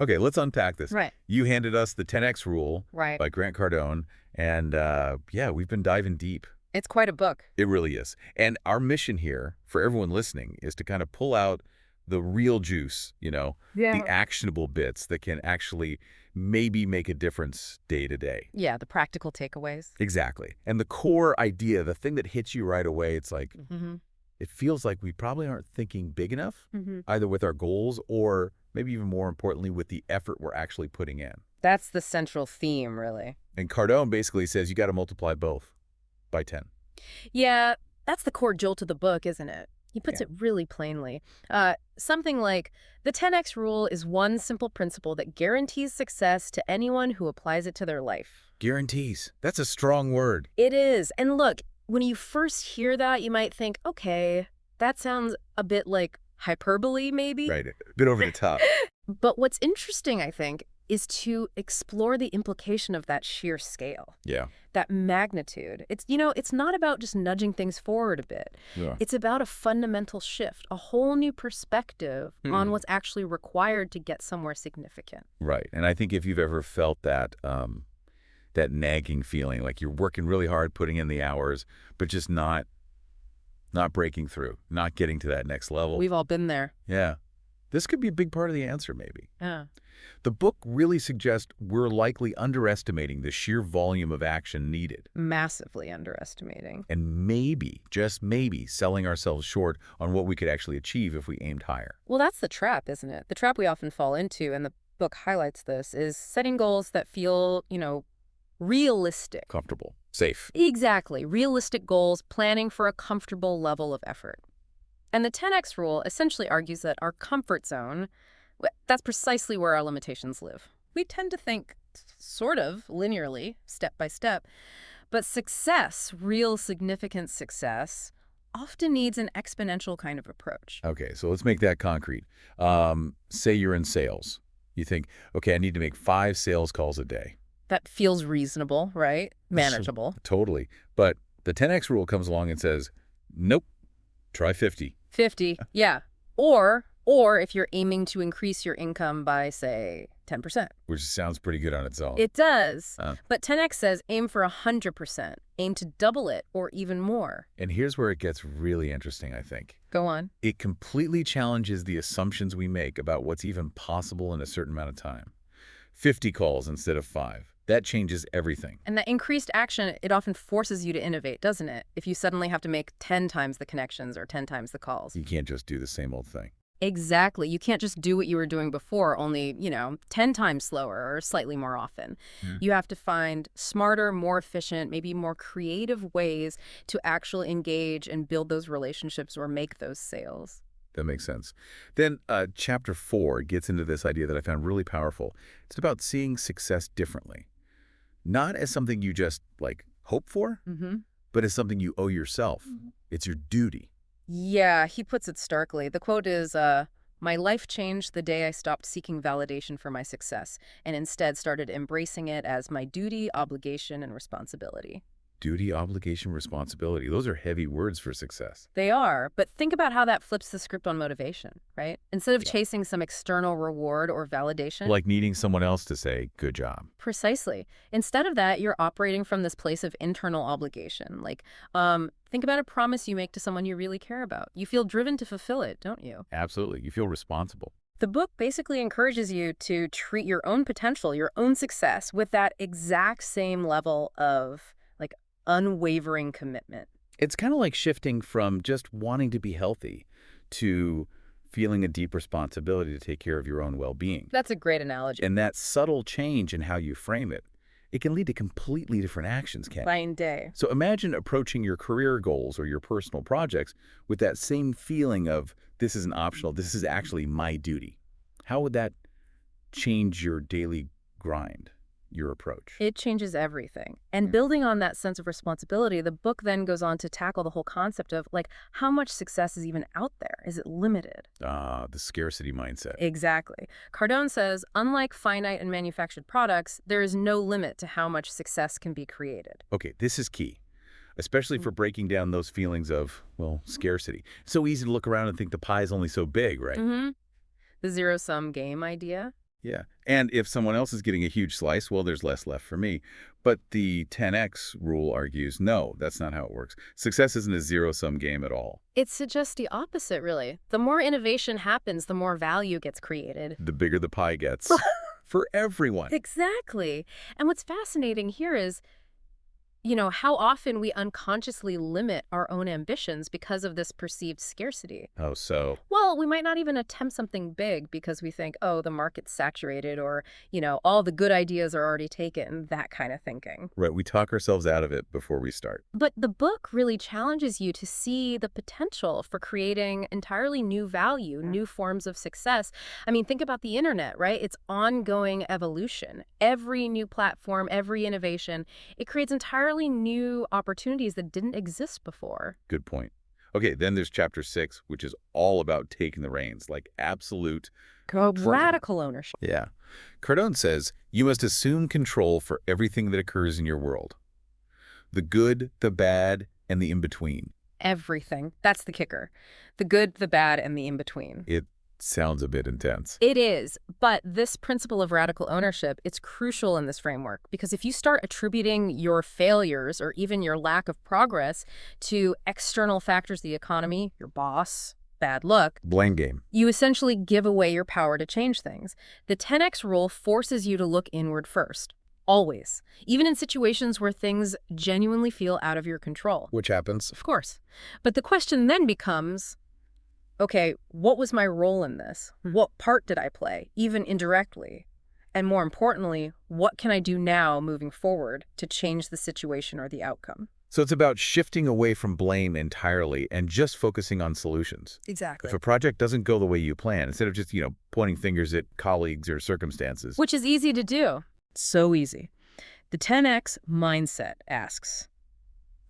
Okay, let's unpack this. Right. You handed us the 10X Rule Right. by Grant Cardone, and yeah, we've been diving deep. It's quite a book. It really is. And our mission here, for everyone listening, is to kind of pull out the real juice, the Yeah. actionable bits that can actually maybe make a difference day to day. Yeah, the practical takeaways. Exactly. And the core idea, the thing that hits you right away, it's like, Mm-hmm. it feels like we probably aren't thinking big enough, Mm-hmm. either with our goals or maybe even more importantly, with the effort we're actually putting in. That's the central theme, really. And Cardone basically says you got to multiply both by 10. Yeah, that's the core jolt of the book, isn't it? He puts Yeah. it really plainly. Something like, the 10X rule is one simple principle that guarantees success to anyone who applies it to their life. Guarantees. That's a strong word. It is. And look, when you first hear that, you might think, okay, that sounds a bit like hyperbole, maybe? Right. A bit over the top. But what's interesting, I think, is to explore the implication of that sheer scale, Yeah. that magnitude. It's not about just nudging things forward a bit. Yeah. It's about a fundamental shift, a whole new perspective on what's actually required to get somewhere significant. Right. And I think if you've ever felt that that nagging feeling, like you're working really hard, putting in the hours, but just not breaking through, not getting to that next level. We've all been there. Yeah. This could be a big part of the answer, maybe. Yeah. The book really suggests we're likely underestimating the sheer volume of action needed. Massively underestimating. And maybe, just maybe, selling ourselves short on what we could actually achieve if we aimed higher. Well, that's the trap, isn't it? The trap we often fall into, and the book highlights this, is setting goals that feel, realistic. Comfortable. Safe. Exactly. Realistic goals, planning for a comfortable level of effort. And the 10X rule essentially argues that our comfort zone, that's precisely where our limitations live. We tend to think sort of linearly, step by step, but success, real significant success, often needs an exponential kind of approach. Okay, so let's make that concrete. Say you're in sales. You think, okay, I need to make 5 sales calls a day. That feels reasonable, right? Manageable. Totally. But the 10X rule comes along and says, nope, try 50. 50, yeah. Or if you're aiming to increase your income by, say, 10%. Which sounds pretty good on its own. It does. Uh. But 10X says aim for 100%. Aim to double it or even more. And here's where it gets really interesting, I think. Go on. It completely challenges the assumptions we make about what's even possible in a certain amount of time. 50 calls instead of 5. That changes everything. And that increased action, it often forces you to innovate, doesn't it? If you suddenly have to make 10 times the connections or 10 times the calls. You can't just do the same old thing. Exactly. You can't just do what you were doing before, only, 10 times slower or slightly more often. Yeah. You have to find smarter, more efficient, maybe more creative ways to actually engage and build those relationships or make those sales. That makes sense. Then chapter 4 gets into this idea that I found really powerful. It's about seeing success differently. Not as something you just, hope for, but as something you owe yourself. It's your duty. Yeah, he puts it starkly. The quote is, my life changed the day I stopped seeking validation for my success and instead started embracing it as my duty, obligation, and responsibility. Duty, obligation, responsibility. Those are heavy words for success. They are, but think about how that flips the script on motivation, right? Instead of Yeah. chasing some external reward or validation. Like needing someone else to say, good job. Precisely. Instead of that, you're operating from this place of internal obligation. Think about a promise you make to someone you really care about. You feel driven to fulfill it, don't you? Absolutely. You feel responsible. The book basically encourages you to treat your own potential, your own success, with that exact same level of, unwavering commitment. It's kind of like shifting from just wanting to be healthy to feeling a deep responsibility to take care of your own well-being. That's a great analogy. And that subtle change in how you frame it, it can lead to completely different actions, Ken. Night and day. So imagine approaching your career goals or your personal projects with that same feeling of, this isn't optional, this is actually my duty. How would that change your daily grind, your approach? It changes everything. And building on that sense of responsibility, the book then goes on to tackle the whole concept of, how much success is even out there? Is it limited? The scarcity mindset. Exactly. Cardone says, unlike finite and manufactured products, there is no limit to how much success can be created. Okay, this is key, especially for breaking down those feelings of, scarcity. It's so easy to look around and think the pie is only so big, right? The zero-sum game idea. Yeah. And if someone else is getting a huge slice, well, there's less left for me. But the 10x rule argues, no, that's not how it works. Success isn't a zero-sum game at all. It suggests the opposite, really. The more innovation happens, the more value gets created. The bigger the pie gets for everyone. Exactly. And what's fascinating here is, how often we unconsciously limit our own ambitions because of this perceived scarcity. Oh, so? Well, we might not even attempt something big because we think, oh, the market's saturated, or, all the good ideas are already taken, that kind of thinking. Right, we talk ourselves out of it before we start. But the book really challenges you to see the potential for creating entirely new value, new forms of success. I mean, think about the internet, right? It's ongoing evolution. Every new platform, every innovation, it creates entirely new opportunities that didn't exist before. Good point. Okay, then there's chapter 6, which is all about taking the reins, like absolute Radical ownership. Yeah. Cardone says, you must assume control for everything that occurs in your world. The good, the bad, and the in-between. Everything. That's the kicker. The good, the bad, and the in-between. It sounds a bit intense. It is, but this principle of radical ownership, it's crucial in this framework, because if you start attributing your failures or even your lack of progress to external factors, the economy, your boss, bad luck, Blame game. you essentially give away your power to change things. The 10x rule forces you to look inward first. Always. Even in situations where things genuinely feel out of your control. Which happens. Of course. But the question then becomes, okay, what was my role in this? What part did I play, even indirectly? And more importantly, what can I do now moving forward to change the situation or the outcome? So it's about shifting away from blame entirely and just focusing on solutions. Exactly. If a project doesn't go the way you plan, instead of just, pointing fingers at colleagues or circumstances. Which is easy to do. So easy. The 10x mindset asks,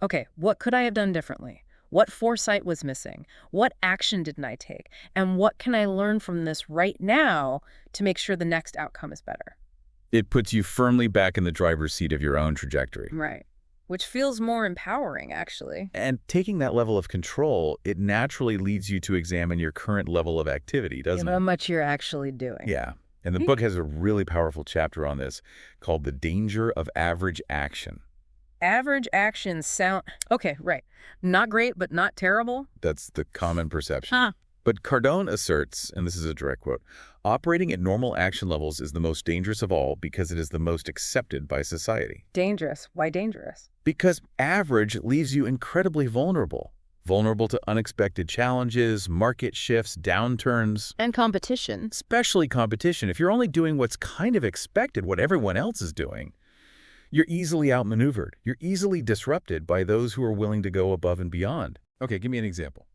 okay, what could I have done differently? What foresight was missing? What action didn't I take? And what can I learn from this right now to make sure the next outcome is better? It puts you firmly back in the driver's seat of your own trajectory. Right. Which feels more empowering, actually. And taking that level of control, it naturally leads you to examine your current level of activity, doesn't How it? much you're actually doing. Yeah. And the book has a really powerful chapter on this called The Danger of Average Action. Average actions sound... Okay, right. Not great, but not terrible. That's the common perception. Huh. But Cardone asserts, and this is a direct quote, operating at normal action levels is the most dangerous of all because it is the most accepted by society. Dangerous. Why dangerous? Because average leaves you incredibly vulnerable. Vulnerable to unexpected challenges, market shifts, downturns. And competition. Especially competition. If you're only doing what's kind of expected, what everyone else is doing, you're easily outmaneuvered. You're easily disrupted by those who are willing to go above and beyond. Okay, give me an example.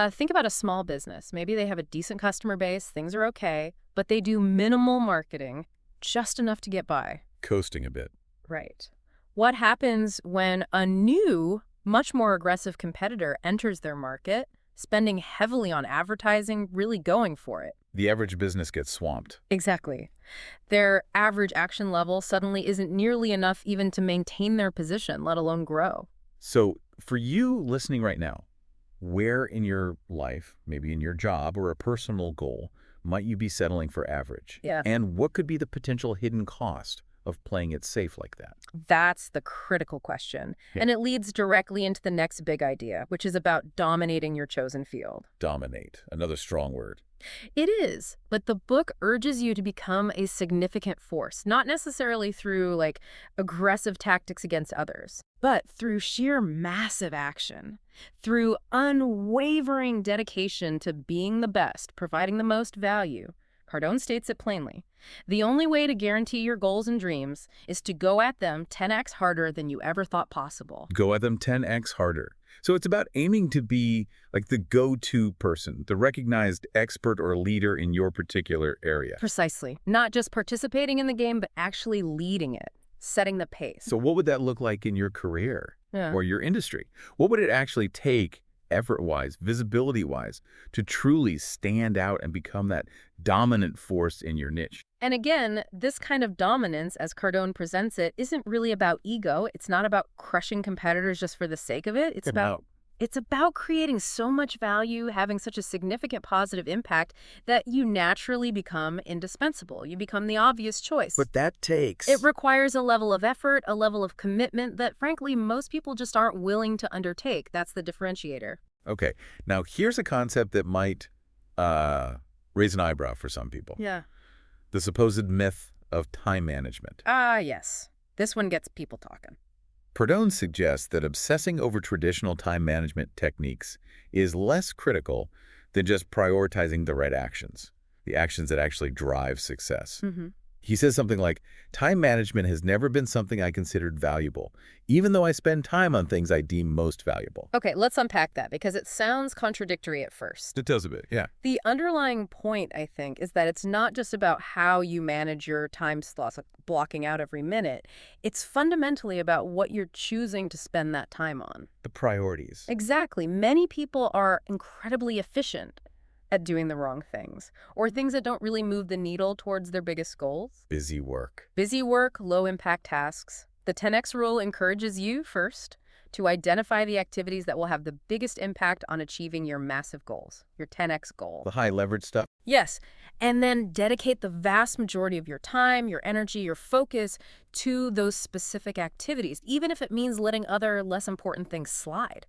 Think about a small business. Maybe they have a decent customer base, things are okay, but they do minimal marketing, just enough to get by. Coasting a bit. Right. What happens when a new, much more aggressive competitor enters their market, spending heavily on advertising, really going for it? The average business gets swamped. Exactly. Their average action level suddenly isn't nearly enough even to maintain their position, let alone grow. So for you listening right now, where in your life, maybe in your job or a personal goal, might you be settling for average? Yeah. And what could be the potential hidden cost of playing it safe like that? That's the critical question. Yeah. And it leads directly into the next big idea, which is about dominating your chosen field. Dominate, another strong word. It is, but the book urges you to become a significant force, not necessarily through aggressive tactics against others, but through sheer massive action, through unwavering dedication to being the best, providing the most value. Cardone states it plainly. The only way to guarantee your goals and dreams is to go at them 10x harder than you ever thought possible. Go at them 10x harder. So it's about aiming to be like the go-to person, the recognized expert or leader in your particular area. Precisely. Not just participating in the game, but actually leading it, setting the pace. So what would that look like in your career or your industry? What would it actually take effort-wise, visibility-wise, to truly stand out and become that dominant force in your niche? And again, this kind of dominance, as Cardone presents it, isn't really about ego. It's not about crushing competitors just for the sake of it. It's about It's about creating so much value, having such a significant positive impact that you naturally become indispensable. You become the obvious choice. But that It takes... requires a level of effort, a level of commitment that, frankly, most people just aren't willing to undertake. That's the differentiator. Okay, now here's a concept that might raise an eyebrow for some people. Yeah. The supposed myth of time management. Ah, yes. This one gets people talking. Cardone suggests that obsessing over traditional time management techniques is less critical than just prioritizing the right actions, the actions that actually drive success. Mm-hmm. He says something like, time management has never been something I considered valuable, even though I spend time on things I deem most valuable. Okay, let's unpack that because it sounds contradictory at first. It does a bit, yeah. The underlying point, I think, is that it's not just about how you manage your time slots, like blocking out every minute. It's fundamentally about what you're choosing to spend that time on. The priorities. Exactly. Many people are incredibly efficient at doing the wrong things, or things that don't really move the needle towards their biggest goals. Busy work. Busy work, low-impact tasks. The 10X rule encourages you, first, to identify the activities that will have the biggest impact on achieving your massive goals, your 10X goal. The high leverage stuff. Yes, and then dedicate the vast majority of your time, your energy, your focus to those specific activities, even if it means letting other less important things slide.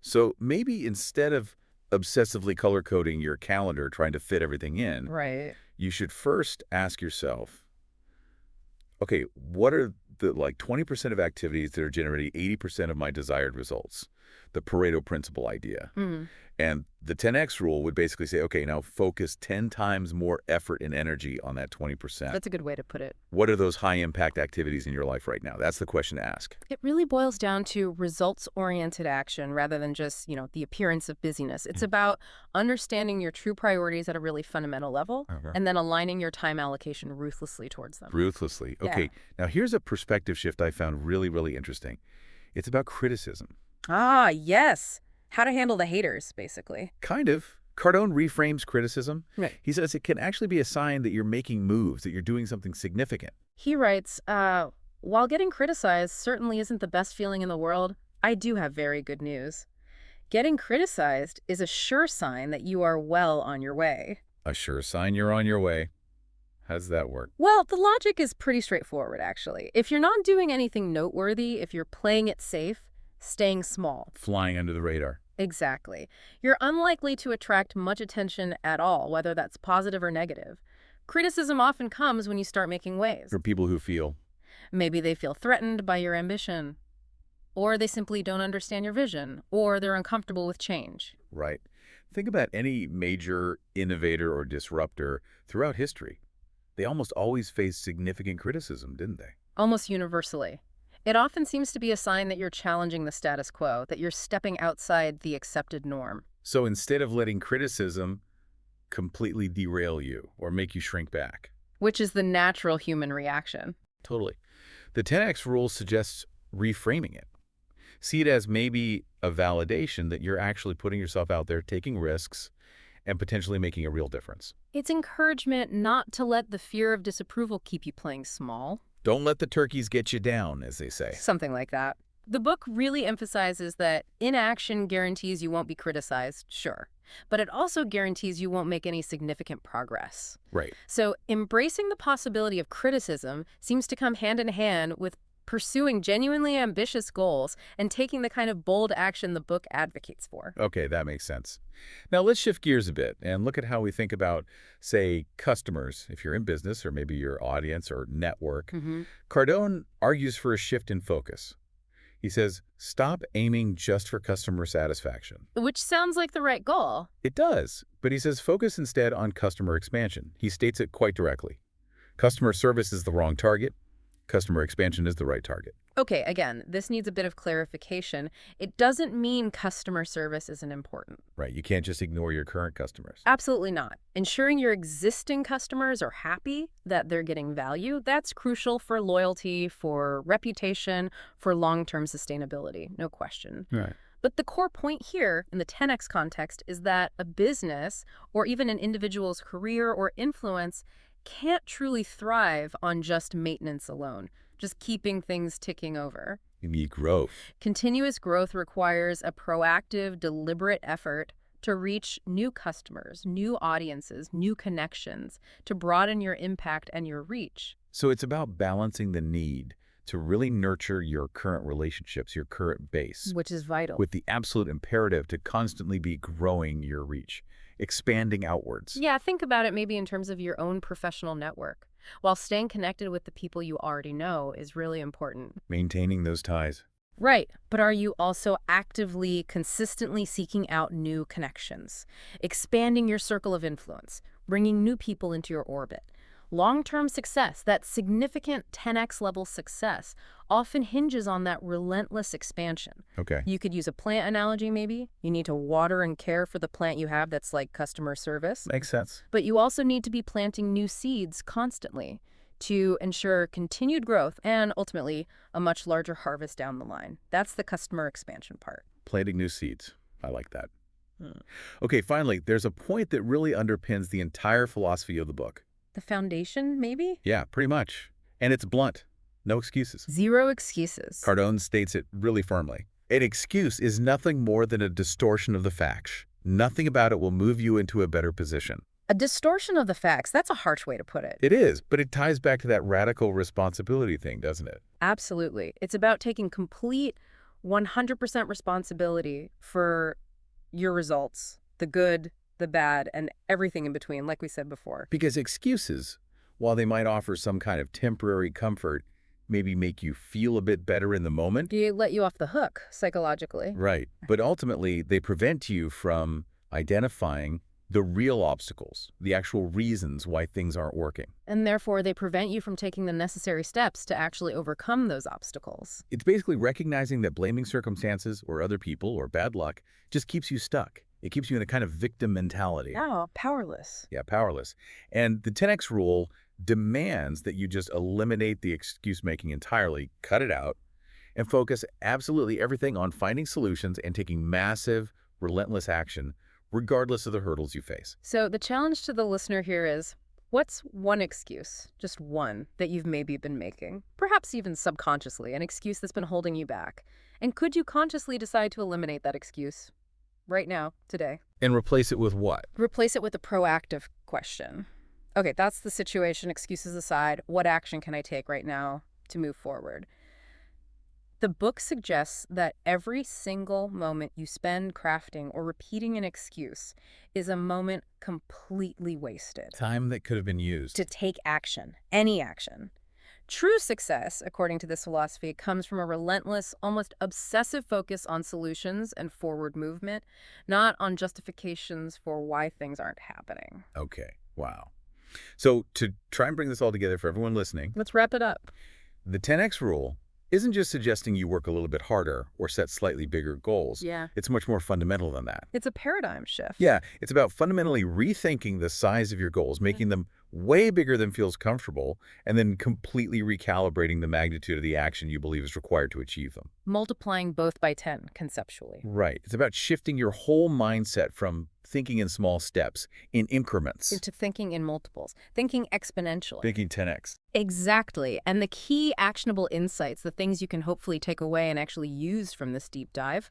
So maybe instead of obsessively color-coding your calendar trying to fit everything in, Right. you should first ask yourself, okay, what are the 20% of activities that are generating 80% of my desired results? The Pareto principle idea. And the 10X rule would basically say, okay, now focus 10 times more effort and energy on that 20%. That's a good way to put it. What are those high-impact activities in your life right now? That's the question to ask. It really boils down to results-oriented action rather than just, the appearance of busyness. It's about understanding your true priorities at a really fundamental level and then aligning your time allocation ruthlessly towards them. Ruthlessly. Yeah. Okay, now here's a perspective shift I found really, really interesting. It's about criticism. Ah, yes. How to handle the haters, basically. Kind of. Cardone reframes criticism. Right. He says it can actually be a sign that you're making moves, that you're doing something significant. He writes, while getting criticized certainly isn't the best feeling in the world, I do have very good news. Getting criticized is a sure sign that you are well on your way. A sure sign you're on your way. How does that work? Well, the logic is pretty straightforward, actually. If you're not doing anything noteworthy, if you're playing it safe, staying small. Flying under the radar. Exactly. You're unlikely to attract much attention at all, whether that's positive or negative. Criticism often comes when you start making waves. For people who feel... Maybe they feel threatened by your ambition, or they simply don't understand your vision, or they're uncomfortable with change. Right. Think about any major innovator or disruptor throughout history. They almost always faced significant criticism, didn't they? Almost universally. It often seems to be a sign that you're challenging the status quo, that you're stepping outside the accepted norm. So instead of letting criticism completely derail you or make you shrink back. Which is the natural human reaction. Totally. The 10X rule suggests reframing it. See it as maybe a validation that you're actually putting yourself out there, taking risks, and potentially making a real difference. It's encouragement not to let the fear of disapproval keep you playing small. Don't let the turkeys get you down, as they say. Something like that. The book really emphasizes that inaction guarantees you won't be criticized, sure, but it also guarantees you won't make any significant progress. Right. So embracing the possibility of criticism seems to come hand in hand with pursuing genuinely ambitious goals and taking the kind of bold action the book advocates for. Okay, that makes sense. Now let's shift gears a bit and look at how we think about, say, customers, if you're in business or maybe your audience or network. Cardone argues for a shift in focus. He says, stop aiming just for customer satisfaction. Which sounds like the right goal. It does, but he says focus instead on customer expansion. He states it quite directly. Customer service is the wrong target. Customer expansion is the right target. Okay, again, this needs a bit of clarification. It doesn't mean customer service isn't important. Right, you can't just ignore your current customers. Absolutely not. Ensuring your existing customers are happy, that they're getting value, that's crucial for loyalty, for reputation, for long-term sustainability, no question. Right. But the core point here, in the 10X context, is that a business, or even an individual's career or influence, can't truly thrive on just maintenance alone, just keeping things ticking over. Maybe growth. Continuous growth requires a proactive, deliberate effort to reach new customers, new audiences, new connections, to broaden your impact and your reach. So it's about balancing the need to really nurture your current relationships, your current base, Which is vital. with the absolute imperative to constantly be growing your reach, expanding outwards. Yeah, think about it maybe in terms of your own professional network. While staying connected with the people you already know is really important. Maintaining those ties. Right, but are you also actively, consistently seeking out new connections, expanding your circle of influence, bringing new people into your orbit? Long-term success, that significant 10x level success, often hinges on that relentless expansion. Okay. You could use a plant analogy maybe. You need to water and care for the plant you have that's like customer service. Makes sense. But you also need to be planting new seeds constantly to ensure continued growth and ultimately a much larger harvest down the line. That's the customer expansion part. Planting new seeds. I like that. Okay, finally, there's a point that really underpins the entire philosophy of the book. The foundation, maybe? Yeah, pretty much. And it's blunt. No excuses. Zero excuses. Cardone states it really firmly. An excuse is nothing more than a distortion of the facts. Nothing about it will move you into a better position. A distortion of the facts. That's a harsh way to put it. It is, but it ties back to that radical responsibility thing, doesn't it? Absolutely. It's about taking complete 100% responsibility for your results, the good, the bad, and everything in between, like we said before. Because excuses, while they might offer some kind of temporary comfort, maybe make you feel a bit better in the moment. They let you off the hook psychologically. Right. But ultimately, they prevent you from identifying the real obstacles, the actual reasons why things aren't working. And therefore, they prevent you from taking the necessary steps to actually overcome those obstacles. It's basically recognizing that blaming circumstances or other people or bad luck just keeps you stuck. It keeps you in a kind of victim mentality. Yeah, powerless. Yeah, powerless. And the 10X rule demands that you just eliminate the excuse making entirely, cut it out, and focus absolutely everything on finding solutions and taking massive, relentless action, regardless of the hurdles you face. So the challenge to the listener here is, what's one excuse, just one, that you've maybe been making? Perhaps even subconsciously, an excuse that's been holding you back. And could you consciously decide to eliminate that excuse right now, today? And replace it with what? Replace it with a proactive question. Okay, that's the situation, excuses aside. What action can I take right now to move forward? The book suggests that every single moment you spend crafting or repeating an excuse is a moment completely wasted. Time that could have been used. To take action, any action. True success, according to this philosophy, comes from a relentless, almost obsessive focus on solutions and forward movement, not on justifications for why things aren't happening. Okay, wow. So to try and bring this all together for everyone listening, Let's wrap it up. the 10X rule isn't just suggesting you work a little bit harder or set slightly bigger goals. Yeah. It's much more fundamental than that. It's a paradigm shift. Yeah, it's about fundamentally rethinking the size of your goals, making them way bigger than feels comfortable, and then completely recalibrating the magnitude of the action you believe is required to achieve them. Multiplying both by 10, conceptually. Right. It's about shifting your whole mindset from thinking in small steps, in increments, Into thinking in multiples, thinking exponentially. thinking 10X. Exactly. And the key actionable insights, the things you can hopefully take away and actually use from this deep dive,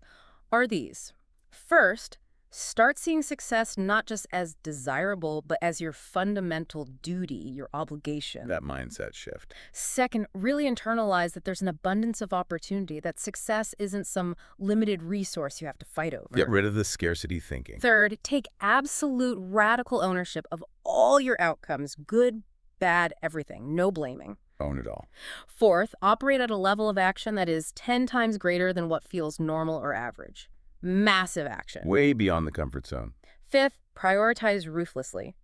are these. First, start seeing success not just as desirable, but as your fundamental duty, your obligation. That mindset shift. Second, really internalize that there's an abundance of opportunity, that success isn't some limited resource you have to fight over. Get rid of the scarcity thinking. Third, take absolute radical ownership of all your outcomes, good, bad, everything, no blaming. Own it all. Fourth, operate at a level of action that is 10 times greater than what feels normal or average. Massive action. Way beyond the comfort zone. Fifth, prioritize ruthlessly.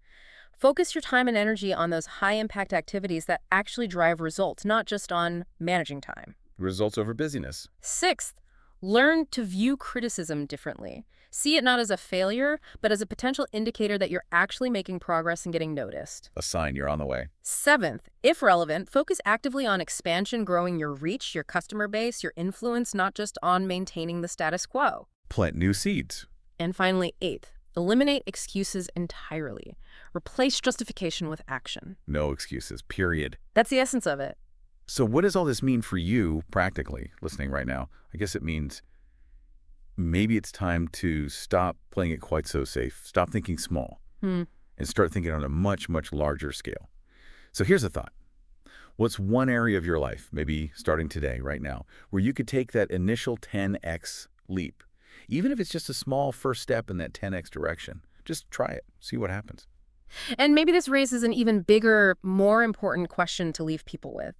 Focus your time and energy on those high-impact activities that actually drive results, not just on managing time. Results over busyness. Sixth, learn to view criticism differently. See it not as a failure, but as a potential indicator that you're actually making progress and getting noticed. A sign you're on the way. Seventh, if relevant, focus actively on expansion, growing your reach, your customer base, your influence, not just on maintaining the status quo. Plant new seeds. And finally, eighth, eliminate excuses entirely. Replace justification with action. No excuses, period. That's the essence of it. So what does all this mean for you practically, listening right now? I guess it means maybe it's time to stop playing it quite so safe, stop thinking small, Hmm. and start thinking on a much, much larger scale. So here's a thought. What's one area of your life, maybe starting today, right now, where you could take that initial 10x leap, even if it's just a small first step in that 10x direction? Just try it, see what happens. And maybe this raises an even bigger, more important question to leave people with.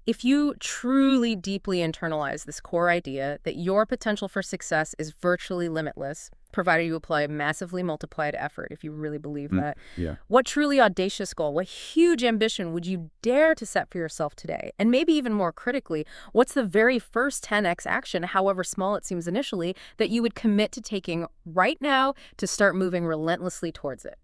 If you truly deeply internalize this core idea that your potential for success is virtually limitless, provided you apply massively multiplied effort, if you really believe that, Yeah. what truly audacious goal, what huge ambition would you dare to set for yourself today? And maybe even more critically, what's the very first 10x action, however small it seems initially, that you would commit to taking right now to start moving relentlessly towards it?